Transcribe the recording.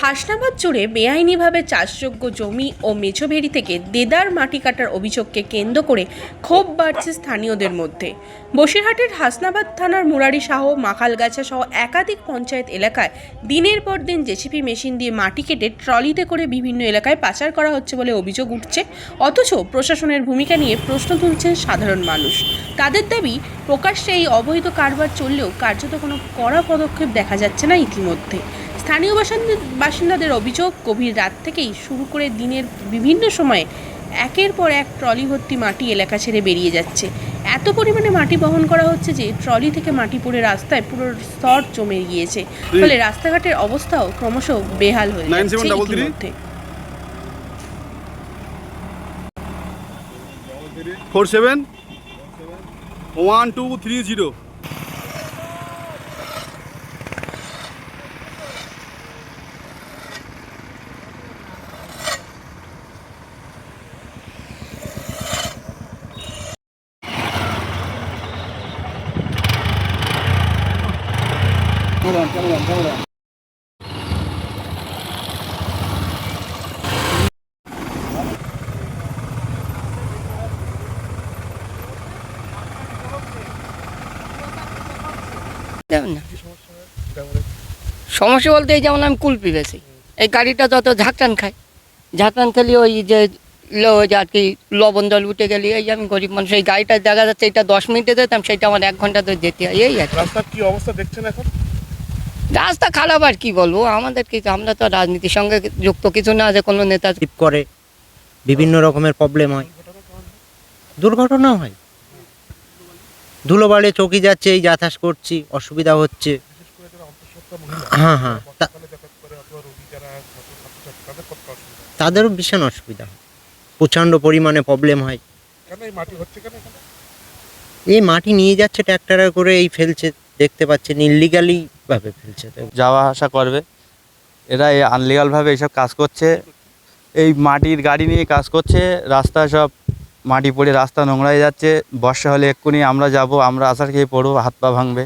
হাসনাবাদ জুড়ে বেআইনিভাবে চাষযোগ্য জমি ও মেছোভেড়ি থেকে দেদার মাটি কাটার অভিযোগকে কেন্দ্র করে ক্ষোভ বাড়ছে স্থানীয়দের মধ্যে। বসিরহাটের হাসনাবাদ থানার মুরারি শাহ, মাখালগাছা সহ একাধিক পঞ্চায়েত এলাকায় দিনের পর দিন জেসিপি মেশিন দিয়ে মাটি কেটে ট্রলিতে করে বিভিন্ন এলাকায় পাচার করা হচ্ছে বলে অভিযোগ উঠছে। অথচ প্রশাসনের ভূমিকা নিয়ে প্রশ্ন তুলছেন সাধারণ মানুষ। তাদের দাবি, প্রকাশ্যে এই অবৈধ কারবার চললেও কার্যত কোনো কড়া পদক্ষেপ দেখা যাচ্ছে না। ইতিমধ্যে স্থানীয় বাসিন্দাদের অভিযোগ, গভীর রাত থেকেই শুরু করে দিনের বিভিন্ন সময়ে একের পর এক ট্রলি ভর্তি মাটি এলাকা ছেড়ে বেরিয়ে যাচ্ছে। এত পরিমাণে মাটি বহন করা হচ্ছে যে ট্রলি থেকে মাটি পড়ে রাস্তায় পুরো স্তর জমে গিয়েছে, ফলে রাস্তাঘাটের অবস্থাও ক্রমশ বেহাল হয়ে যাচ্ছে। ইতিমধ্যে 471230 Come on. সমস্যা বলতে এই যেমন আমি কুলপি বেশি, এই গাড়িটা যত ঝাঁকটান খেলি ওই যে আর কি লবণ জল উঠে গেলি, এই আমি গরিব মানুষ, এই গাড়িটা দেখা যাচ্ছে এটা 10 মিনিটে যেতাম, সেটা আমার 1 ঘন্টা ধরে যেতে হয়। এই আর রাস্তার কি অবস্থা দেখছেন এখন? রাস্তা খারাপ, আর কি বলবো, আমাদের কিছু, আমরা তো রাজনীতির সঙ্গে যুক্ত কিছু না যে কোনো নেতা করে বিভিন্ন রকমের প্রবলেম হয়, দুর্ঘটনা হয়, ধুলোবালি চৌকি যাচ্ছে, এই যাতায়াত করছি, অসুবিধা হচ্ছে। হ্যাঁ, তাদেরও ভীষণ অসুবিধা হয়, প্রচণ্ড পরিমাণে প্রবলেম হয়। এই মাটি নিয়ে যাচ্ছে ট্র্যাক্টরে করে, এই ফেলছে, দেখতে পাচ্ছেন ইললিগালি ভাবে ফেলছে। যাওয়া আসা করবে, এরা আনলিগালভাবে এইসব কাজ করছে, এই মাটির গাড়ি নিয়ে কাজ করছে, রাস্তা সব মাটি পড়ে রাস্তা নোংরা হয়ে যাচ্ছে। বর্ষা হলে এক্ষুনি আমরা যাব, আমরা আছাড় খেয়ে পড়বো, হাত পা ভাঙবে।